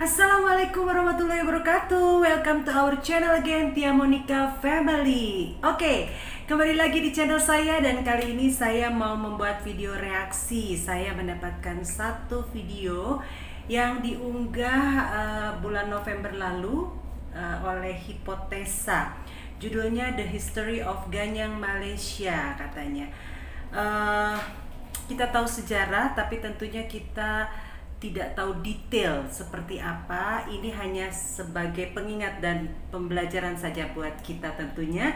Assalamualaikum warahmatullahi wabarakatuh. Welcome to our channel again, Tia Monica Family. Oke, kembali lagi di channel saya dan kali ini saya mau membuat video reaksi. Saya mendapatkan satu video yang diunggah bulan November lalu oleh Hipotesa. Judulnya The History of Ganyang Malaysia katanya. Kita tahu sejarah, tapi tentunya kita tidak tahu detail seperti apa. Ini hanya sebagai pengingat dan pembelajaran saja buat kita tentunya.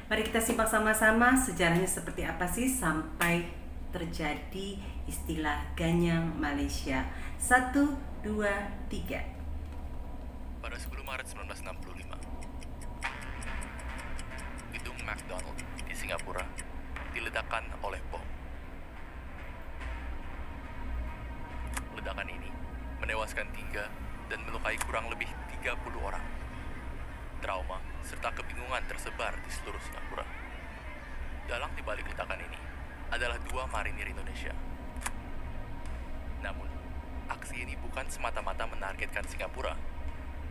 Mari kita simak sama-sama sejarahnya seperti apa sih sampai terjadi istilah Ganyang Malaysia. 1, 2, 3. Pada 10 Maret 1965, gedung McDonald di Singapura diledakkan oleh bom. Ledakan ini menewaskan 3 dan melukai kurang lebih 30 orang. Trauma serta kebingungan tersebar di seluruh Singapura. Dalang di balik ledakan ini adalah 2 marinir Indonesia. Namun, aksi ini bukan semata-mata menargetkan Singapura,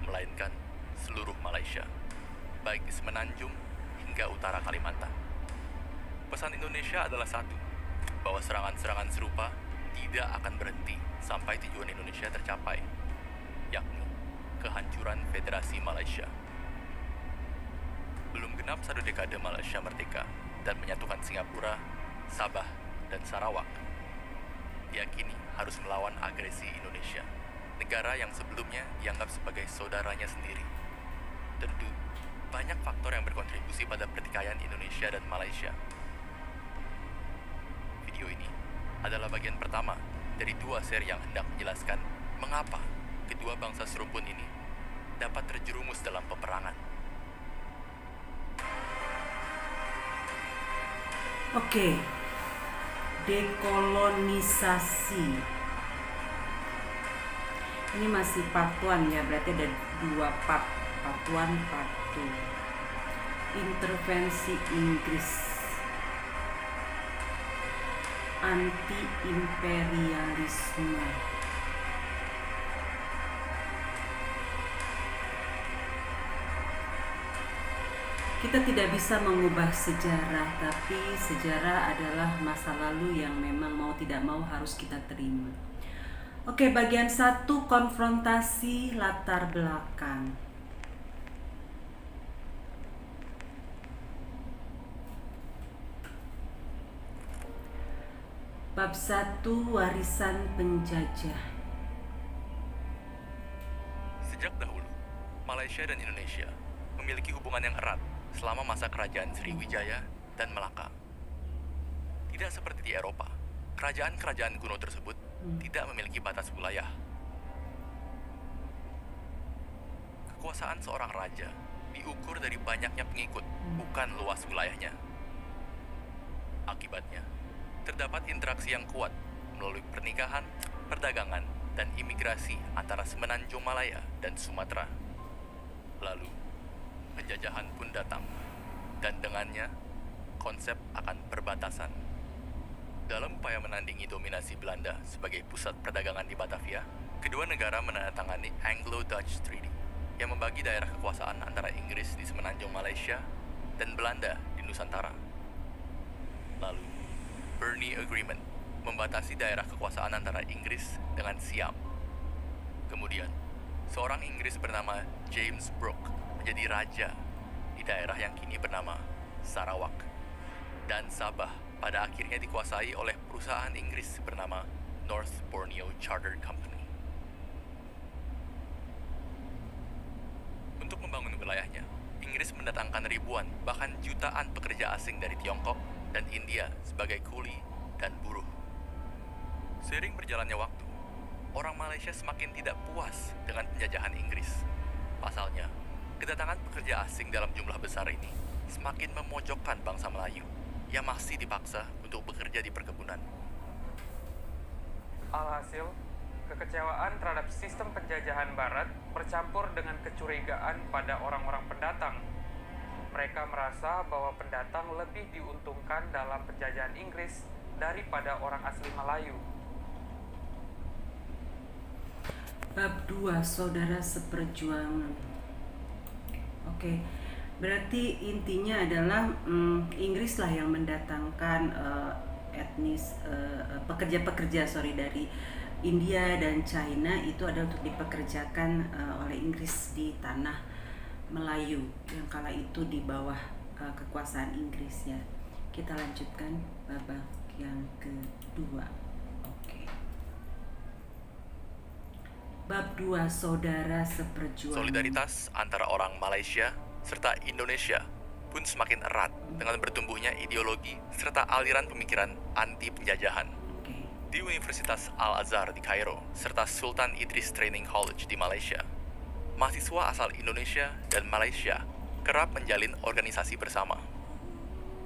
melainkan seluruh Malaysia, baik di Semenanjung hingga utara Kalimantan. Pesan Indonesia adalah satu, bahwa serangan-serangan serupa tidak akan berhenti sampai tujuan Indonesia tercapai, yakni kehancuran Federasi Malaysia. Belum genap 1 dekade Malaysia merdeka dan menyatukan Singapura, Sabah, dan Sarawak, diyakini harus melawan agresi Indonesia, negara yang sebelumnya dianggap sebagai saudaranya sendiri. Tentu, banyak faktor yang berkontribusi pada pertikaian Indonesia dan Malaysia. Video ini adalah bagian pertama dari 2 seri yang hendak menjelaskan mengapa kedua bangsa serumpun ini dapat terjerumus dalam peperangan. Oke. Dekolonisasi. Ini masih part 1 ya, berarti ada 2 part. Part 1, part 2. Intervensi Inggris. Anti-imperialisme. Kita tidak bisa mengubah sejarah, tapi sejarah adalah masa lalu yang memang mau tidak mau harus kita terima. Oke, bagian 1, konfrontasi latar belakang. Bab 1, warisan penjajah. Sejak dahulu, Malaysia dan Indonesia memiliki hubungan yang erat selama masa kerajaan Sriwijaya dan Melaka. Tidak seperti di Eropa, kerajaan-kerajaan kuno tersebut tidak memiliki batas wilayah. Kekuasaan seorang raja diukur dari banyaknya pengikut, bukan luas wilayahnya. Akibatnya, terdapat interaksi yang kuat melalui pernikahan, perdagangan, dan imigrasi antara Semenanjung Malaya dan Sumatera. Lalu, penjajahan pun datang, dan dengannya, konsep akan perbatasan. Dalam upaya menandingi dominasi Belanda sebagai pusat perdagangan di Batavia, kedua negara menandatangani Anglo-Dutch Treaty yang membagi daerah kekuasaan antara Inggris di Semenanjung Malaysia dan Belanda di Nusantara. Lalu, Bernese Agreement membatasi daerah kekuasaan antara Inggris dengan Siam. Kemudian, seorang Inggris bernama James Brooke menjadi raja di daerah yang kini bernama Sarawak, dan Sabah pada akhirnya dikuasai oleh perusahaan Inggris bernama North Borneo Chartered Company. Untuk membangun wilayahnya, Inggris mendatangkan ribuan bahkan jutaan pekerja asing dari Tiongkok dan India sebagai kuli dan buruh. Seiring berjalannya waktu, orang Malaysia semakin tidak puas dengan penjajahan Inggris. Pasalnya, kedatangan pekerja asing dalam jumlah besar ini semakin memojokkan bangsa Melayu yang masih dipaksa untuk bekerja di perkebunan. Alhasil, kekecewaan terhadap sistem penjajahan Barat bercampur dengan kecurigaan pada orang-orang pendatang. Mereka merasa bahwa pendatang lebih diuntungkan dalam penjajahan Inggris daripada orang asli Melayu. Bab 2, saudara seperjuangan. Oke, berarti intinya adalah Inggris lah yang mendatangkan pekerja-pekerja dari India dan China itu adalah untuk dipekerjakan oleh Inggris di tanah Melayu yang kala itu di bawah kekuasaan Inggris ya. Kita lanjutkan babak yang kedua. Bab 2, saudara seperjuangan. Solidaritas antara orang Malaysia serta Indonesia pun semakin erat dengan bertumbuhnya ideologi serta aliran pemikiran anti penjajahan. Di Universitas Al-Azhar di Kairo serta Sultan Idris Training College di Malaysia, mahasiswa asal Indonesia dan Malaysia kerap menjalin organisasi bersama.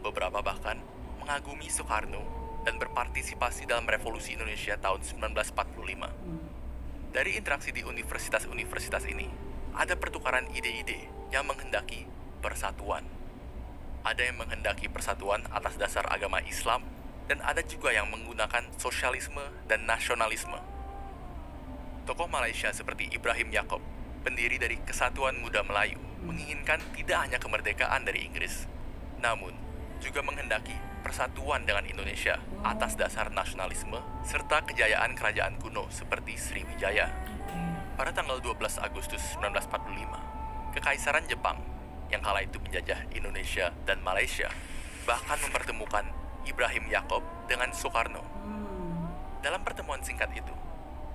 Beberapa bahkan mengagumi Soekarno dan berpartisipasi dalam revolusi Indonesia tahun 1945. Dari interaksi di universitas-universitas ini, ada pertukaran ide-ide yang menghendaki persatuan. Ada yang menghendaki persatuan atas dasar agama Islam, dan ada juga yang menggunakan sosialisme dan nasionalisme. Tokoh Malaysia seperti Ibrahim Yaakob, pendiri dari Kesatuan Muda Melayu, menginginkan tidak hanya kemerdekaan dari Inggris, namun juga menghendaki persatuan dengan Indonesia atas dasar nasionalisme serta kejayaan kerajaan kuno seperti Sriwijaya. Pada tanggal 12 Agustus 1945, Kekaisaran Jepang yang kala itu menjajah Indonesia dan Malaysia bahkan mempertemukan Ibrahim Yaakob dengan Soekarno. Dalam pertemuan singkat itu,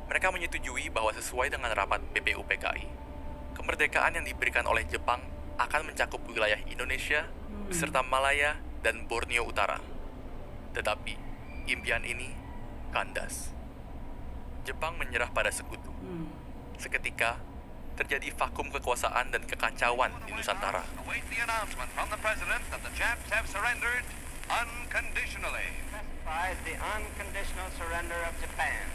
mereka menyetujui bahwa sesuai dengan rapat BPUPKI, kemerdekaan yang diberikan oleh Jepang akan mencakup wilayah Indonesia beserta Malaya dan Borneo Utara. Tetapi impian ini kandas. Jepang menyerah pada sekutu. Seketika terjadi vakum kekuasaan dan kekacauan di Nusantara. Await the announcement from the president that the Japs have surrendered unconditionally. Specifies the unconditional surrender of Japan.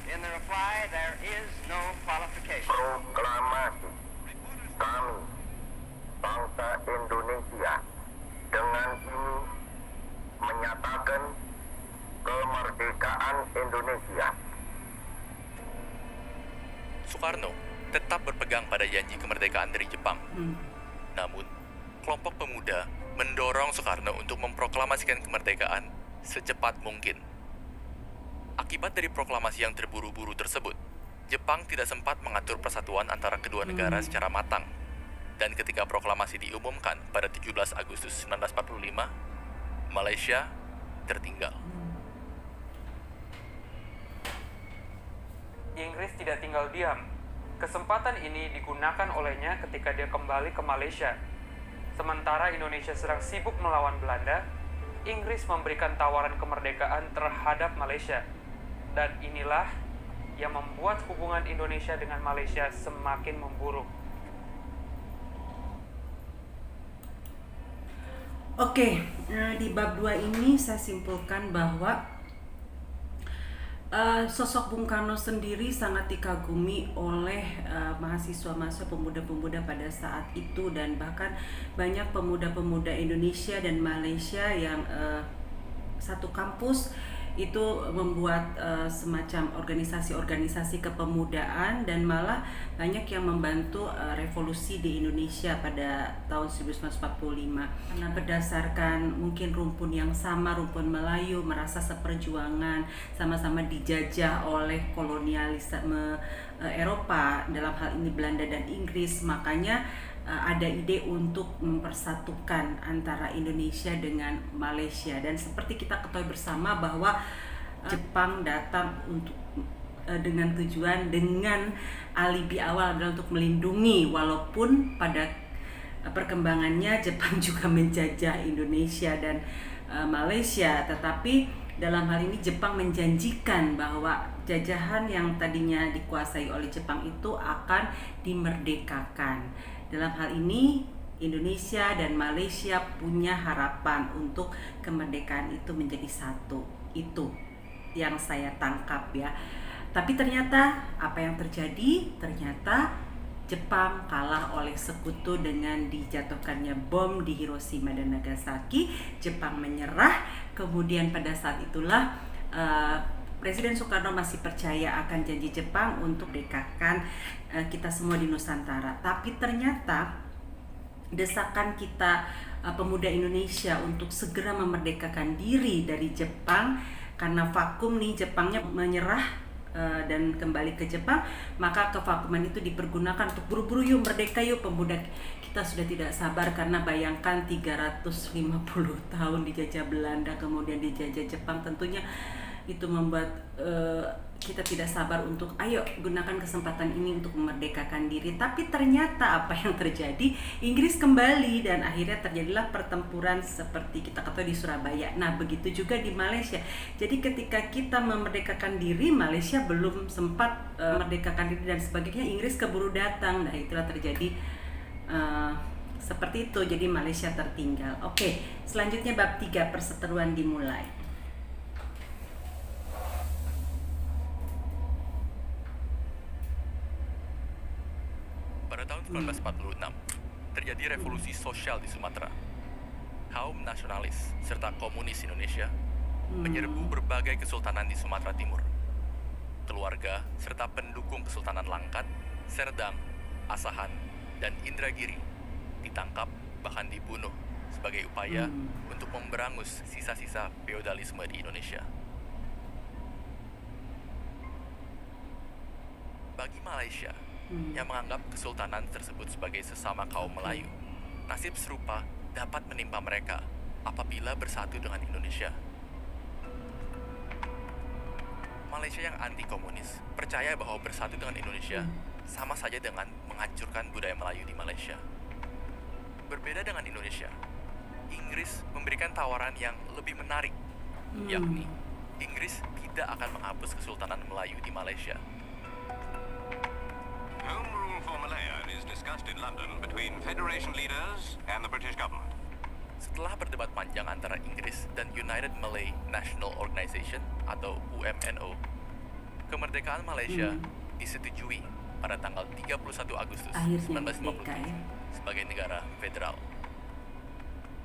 In the reply, there is no qualification. Proklamasi kami, bangsa Indonesia, dengan ini menyatakan kemerdekaan Indonesia. Soekarno tetap berpegang pada janji kemerdekaan dari Jepang. Namun, kelompok pemuda mendorong Soekarno untuk memproklamasikan kemerdekaan secepat mungkin. Akibat dari proklamasi yang terburu-buru tersebut, Jepang tidak sempat mengatur persatuan antara kedua negara secara matang. Dan ketika proklamasi diumumkan pada 17 Agustus 1945, Malaysia tertinggal. Inggris tidak tinggal diam. Kesempatan ini digunakan olehnya ketika dia kembali ke Malaysia. Sementara Indonesia sedang sibuk melawan Belanda, Inggris memberikan tawaran kemerdekaan terhadap Malaysia. Dan inilah yang membuat hubungan Indonesia dengan Malaysia semakin memburuk. Oke, di bab 2 ini saya simpulkan bahwa sosok Bung Karno sendiri sangat dikagumi oleh mahasiswa-mahasiswa, pemuda-pemuda pada saat itu, dan bahkan banyak pemuda-pemuda Indonesia dan Malaysia yang satu kampus itu membuat semacam organisasi-organisasi kepemudaan, dan malah banyak yang membantu revolusi di Indonesia pada tahun 1945. Karena berdasarkan mungkin rumpun yang sama, rumpun Melayu, merasa seperjuangan, sama-sama dijajah oleh kolonialisme Eropa, dalam hal ini Belanda dan Inggris, makanya ada ide untuk mempersatukan antara Indonesia dengan Malaysia. Dan seperti kita ketahui bersama bahwa Jepang datang dengan tujuan, dengan alibi awal adalah untuk melindungi, walaupun pada perkembangannya Jepang juga menjajah Indonesia dan Malaysia, tetapi dalam hal ini Jepang menjanjikan bahwa jajahan yang tadinya dikuasai oleh Jepang itu akan dimerdekakan. Dalam hal ini Indonesia dan Malaysia punya harapan untuk kemerdekaan itu menjadi satu. Itu yang saya tangkap ya. Tapi ternyata apa yang terjadi? Ternyata Jepang kalah oleh sekutu dengan dijatuhkannya bom di Hiroshima dan Nagasaki. Jepang menyerah. Kemudian pada saat itulah Presiden Soekarno masih percaya akan janji Jepang untuk merdekakan kita semua di Nusantara. Tapi ternyata desakan kita pemuda Indonesia untuk segera memerdekakan diri dari Jepang, karena vakum nih, Jepangnya menyerah dan kembali ke Jepang, maka kevakuman itu dipergunakan untuk buru-buru yuk merdeka yuk pemuda. Kita sudah tidak sabar karena bayangkan 350 tahun dijajah Belanda, kemudian dijajah Jepang, tentunya itu membuat kita tidak sabar untuk ayo gunakan kesempatan ini untuk memerdekakan diri. Tapi ternyata apa yang terjadi, Inggris kembali dan akhirnya terjadilah pertempuran seperti kita ketahui di Surabaya. Nah begitu juga di Malaysia. Jadi ketika kita memerdekakan diri, Malaysia belum sempat memerdekakan diri dan sebagainya, Inggris keburu datang. Nah itulah terjadi seperti itu, jadi Malaysia tertinggal. Oke, selanjutnya bab 3, perseteruan dimulai. Pada tahun 1946, terjadi revolusi sosial di Sumatera. Kaum nasionalis serta komunis Indonesia menyerbu berbagai kesultanan di Sumatera Timur. Keluarga serta pendukung Kesultanan Langkat, Serdang, Asahan, dan Indragiri ditangkap bahkan dibunuh sebagai upaya untuk memberangus sisa-sisa feodalisme di Indonesia. Bagi Malaysia yang menganggap kesultanan tersebut sebagai sesama kaum Melayu, nasib serupa dapat menimpa mereka apabila bersatu dengan Indonesia. Malaysia yang anti-komunis percaya bahwa bersatu dengan Indonesia sama saja dengan menghancurkan budaya Melayu di Malaysia. Berbeda dengan Indonesia, Inggris memberikan tawaran yang lebih menarik, yakni Inggris tidak akan menghapus Kesultanan Melayu di Malaysia. Home rule for Malaya is discussed in London between Federation leaders and the British government. Setelah berdebat panjang antara Inggris dan United Malay National Organization atau UMNO, kemerdekaan Malaysia disetujui pada tanggal 31 Agustus 1957 sebagai negara federal.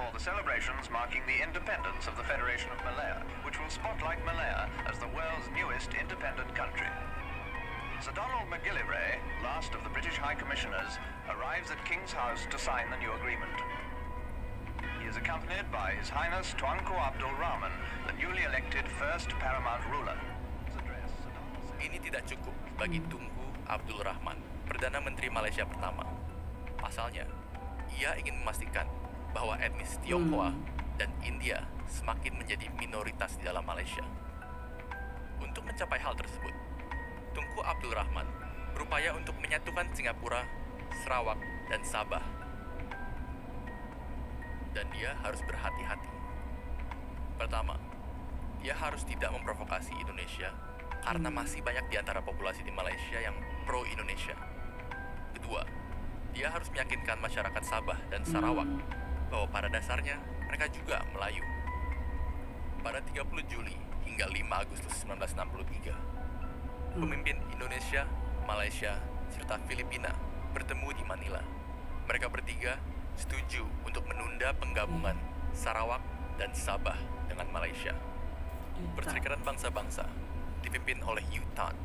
For the celebrations marking the independence of the Federation of Malaya, which will spotlight Malaya as the world's newest independent country. Sir Donald McGillivray, last of the British High Commissioners, arrives at King's House to sign the new agreement. He is accompanied by His Highness Tuanku Abdul Rahman, the newly elected first paramount ruler. Ini tidak cukup bagi Tunku Abdul Rahman, Perdana Menteri Malaysia pertama. Pasalnya, ia ingin memastikan bahwa etnis Tionghoa dan India semakin menjadi minoritas di dalam Malaysia. Untuk mencapai hal tersebut, Tunku Abdul Rahman berupaya untuk menyatukan Singapura, Sarawak, dan Sabah. Dan dia harus berhati-hati. Pertama, dia harus tidak memprovokasi Indonesia karena masih banyak di antara populasi di Malaysia yang pro-Indonesia. Kedua, dia harus meyakinkan masyarakat Sabah dan Sarawak bahwa pada dasarnya mereka juga Melayu. Pada 30 Juli hingga 5 Agustus 1963, pemimpin Indonesia, Malaysia, serta Filipina bertemu di Manila. Mereka bertiga setuju untuk menunda penggabungan Sarawak dan Sabah dengan Malaysia. Perserikatan Bangsa-Bangsa dipimpin oleh U Thant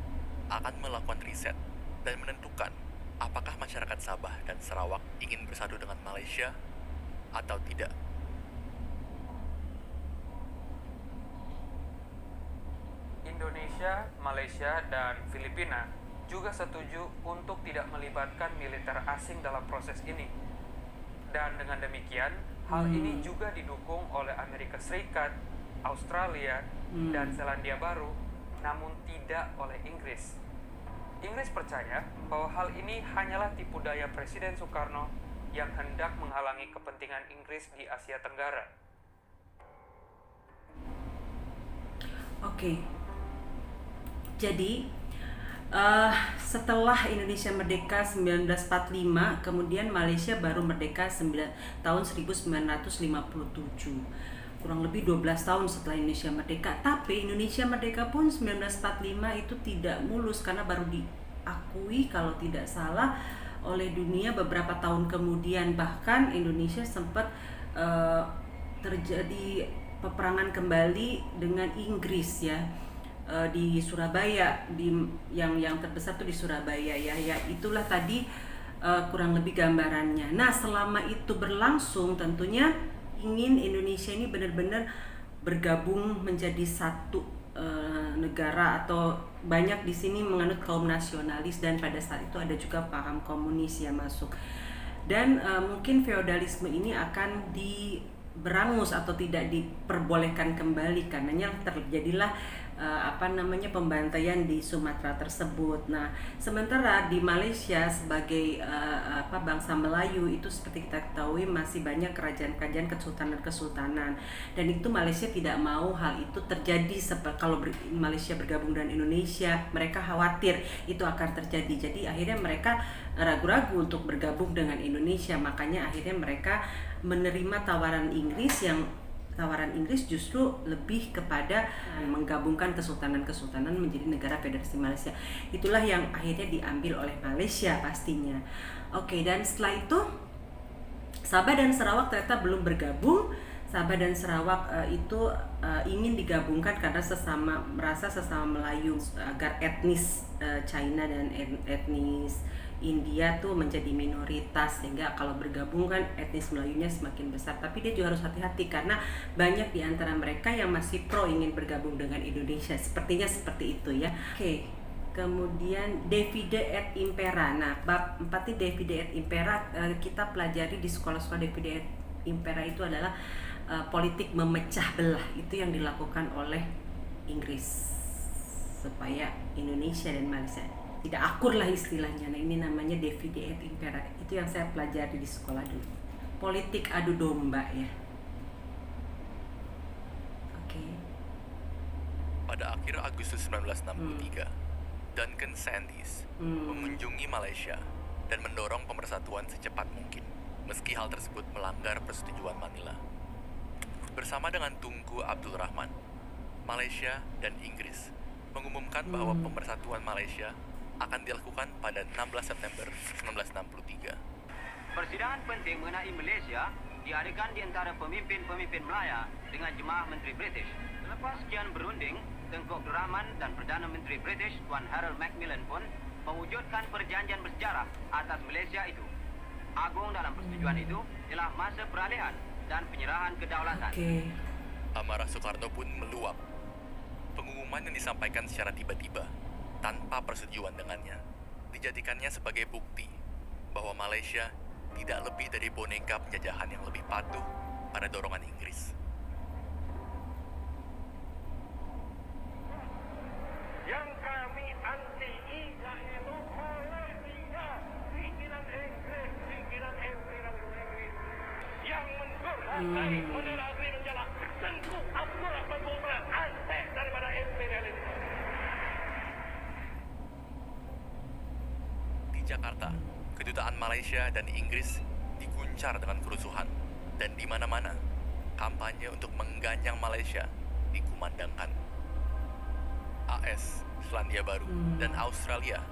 akan melakukan riset dan menentukan apakah masyarakat Sabah dan Sarawak ingin bersatu dengan Malaysia atau tidak. Indonesia, Malaysia, dan Filipina juga setuju untuk tidak melibatkan militer asing dalam proses ini. Dan dengan demikian, hal ini juga didukung oleh Amerika Serikat, Australia, dan Selandia Baru, namun tidak oleh Inggris. Inggris percaya bahwa hal ini hanyalah tipu daya Presiden Soekarno yang hendak menghalangi kepentingan Inggris di Asia Tenggara. Oke. Jadi setelah Indonesia merdeka 1945, kemudian Malaysia baru merdeka tahun 1957. Kurang lebih 12 tahun setelah Indonesia merdeka. Tapi Indonesia merdeka pun 1945 itu tidak mulus karena baru diakui kalau tidak salah oleh dunia beberapa tahun kemudian. Bahkan Indonesia sempat terjadi peperangan kembali dengan Inggris ya. di Surabaya, yang terbesar tuh di Surabaya ya. Ya itulah tadi kurang lebih gambarannya. Nah selama itu berlangsung tentunya ingin Indonesia ini benar-benar bergabung menjadi satu negara, atau banyak di sini menganut kaum nasionalis, dan pada saat itu ada juga paham komunis yang masuk. Dan mungkin feodalisme ini akan berangus atau tidak diperbolehkan kembali, karenanya terjadilah pembantaian di Sumatera tersebut. Nah, sementara di Malaysia sebagai bangsa Melayu itu seperti kita ketahui masih banyak kerajaan-kerajaan, kesultanan-kesultanan, dan itu Malaysia tidak mau hal itu terjadi. Kalau Malaysia bergabung dengan Indonesia, mereka khawatir itu akan terjadi. Jadi akhirnya mereka ragu-ragu untuk bergabung dengan Indonesia, makanya akhirnya mereka menerima tawaran Inggris, yang tawaran Inggris justru lebih kepada menggabungkan kesultanan-kesultanan menjadi negara federasi Malaysia. Itulah yang akhirnya diambil oleh Malaysia pastinya. Oke, dan setelah itu Sabah dan Sarawak ternyata belum bergabung. Sabah dan Sarawak itu ingin digabungkan karena merasa sesama Melayu, agar etnis China dan etnis India tuh menjadi minoritas, sehingga kalau bergabung kan etnis Melayunya semakin besar. Tapi dia juga harus hati-hati karena banyak di antara mereka yang masih pro ingin bergabung dengan Indonesia. Sepertinya seperti itu ya. Oke. Kemudian Divide et Impera. Nah, bab 4 ini Divide et Impera kita pelajari di sekolah-sekolah. Divide et Impera itu adalah politik memecah belah. Itu yang dilakukan oleh Inggris supaya Indonesia dan Malaysia tidak akur lah istilahnya. Nah, ini namanya Divide et Impera. Itu yang saya pelajari di sekolah dulu. Politik adu domba ya. Oke. Pada akhir Agustus 1963, Duncan Sandys mengunjungi Malaysia dan mendorong pemersatuan secepat mungkin, meski hal tersebut melanggar persetujuan Manila. Bersama dengan Tunku Abdul Rahman, Malaysia dan Inggris mengumumkan bahwa pemersatuan Malaysia akan dilakukan pada 16 September 1963. Persidangan penting mengenai Malaysia diadakan di antara pemimpin-pemimpin Melaya dengan jemaah Menteri British. Selepas sekian berunding, Tengku Abdul Rahman dan Perdana Menteri British Tuan Harold Macmillan pun mewujudkan perjanjian bersejarah atas Malaysia itu. Agung dalam persetujuan itu ialah masa peralihan dan penyerahan kedaulatan. Amarah Soekarno pun meluap. Pengumuman yang disampaikan secara tiba-tiba tanpa persetujuan dengannya dijadikannya sebagai bukti bahwa Malaysia tidak lebih dari boneka penjajahan yang lebih patuh pada dorongan Inggris. Yang kami anti Israel oleh pimpinan Inggris, pimpinan Inggris yang mendorong moderasi menjala Tengku Abdul Rahman antek daripada imperialis. Di Jakarta, kedutaan Malaysia dan Inggris diguncar dengan kerusuhan, dan di mana-mana kampanye untuk mengganyang Malaysia dikumandangkan. AS, Selandia Baru, dan Australia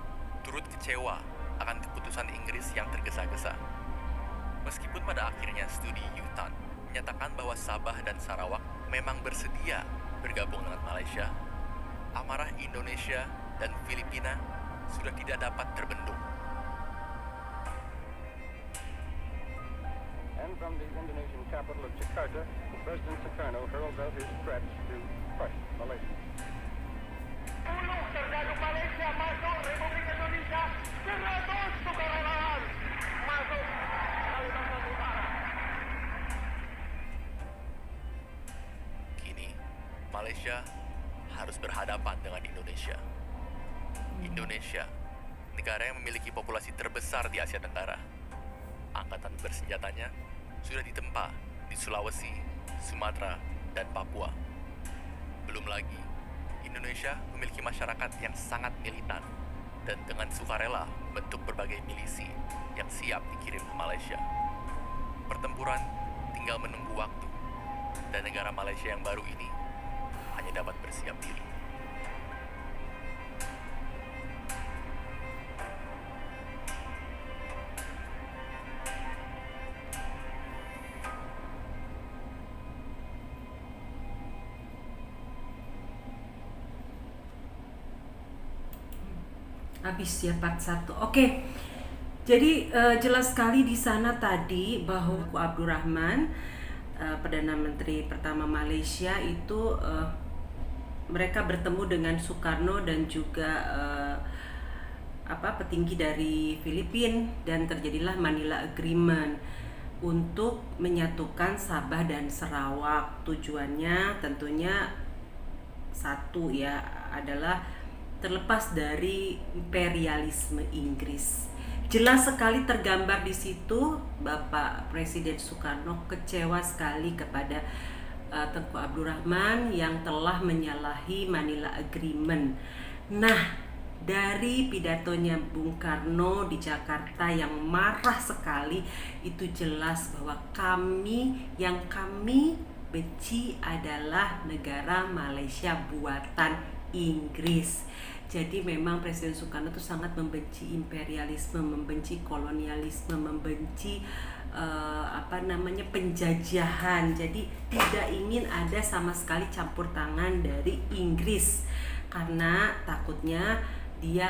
turut kecewa akan keputusan Inggris yang tergesa-gesa. Meskipun pada akhirnya studi U-Tan menyatakan bahwa Sabah dan Sarawak memang bersedia bergabung dengan Malaysia, amarah Indonesia dan Filipina sudah tidak dapat terbendung. And from the Indonesian capital of Jakarta, President Sukarno hurled out his threats to crush Malaysia. Ulung tergantung Malaysia masuk Republik Indonesia 100 sukarelawan masuk Kalimantan Utara. Kini, Malaysia harus berhadapan dengan Indonesia. Indonesia, negara yang memiliki populasi terbesar di Asia Tenggara. Angkatan bersenjatanya sudah ditempa di Sulawesi, Sumatera, dan Papua. Belum lagi, Indonesia memiliki masyarakat yang sangat militan dan dengan sukarela bentuk berbagai milisi yang siap dikirim ke Malaysia. Pertempuran tinggal menunggu waktu, dan negara Malaysia yang baru ini hanya dapat bersiap diri. habis ya part 1. Oke. Jadi jelas sekali di sana tadi bahwa Tunku Abdul Rahman, Perdana Menteri pertama Malaysia itu mereka bertemu dengan Soekarno dan juga petinggi dari Filipina, dan terjadilah Manila Agreement untuk menyatukan Sabah dan Sarawak. Tujuannya tentunya satu ya, adalah terlepas dari imperialisme Inggris. Jelas sekali tergambar di situ Bapak Presiden Soekarno kecewa sekali kepada Tunku Abdul Rahman yang telah menyalahi Manila Agreement. Nah, dari pidatonya Bung Karno di Jakarta yang marah sekali, itu jelas bahwa yang kami benci adalah negara Malaysia buatan Inggris. Jadi memang Presiden Soekarno itu sangat membenci imperialisme, membenci kolonialisme, membenci penjajahan. Jadi tidak ingin ada sama sekali campur tangan dari Inggris, karena takutnya dia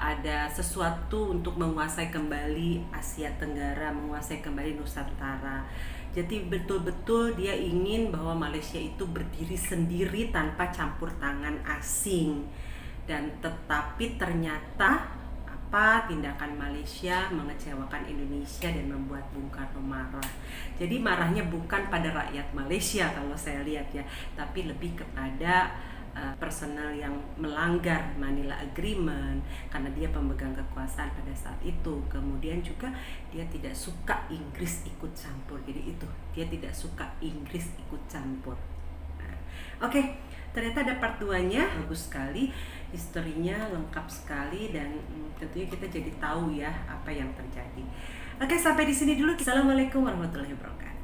ada sesuatu untuk menguasai kembali Asia Tenggara, menguasai kembali Nusantara. Jadi betul-betul dia ingin bahwa Malaysia itu berdiri sendiri tanpa campur tangan asing. Dan tetapi ternyata tindakan Malaysia mengecewakan Indonesia dan membuat Bung Karno marah. Jadi marahnya bukan pada rakyat Malaysia kalau saya lihat ya, tapi lebih kepada personal yang melanggar Manila Agreement karena dia pemegang kekuasaan pada saat itu. Kemudian juga dia tidak suka Inggris ikut campur. Jadi itu, dia tidak suka Inggris ikut campur. Oke, ternyata ada part 2-nya, bagus sekali, historinya lengkap sekali, dan tentunya kita jadi tahu ya apa yang terjadi. Oke, sampai di sini dulu. Assalamualaikum warahmatullahi wabarakatuh.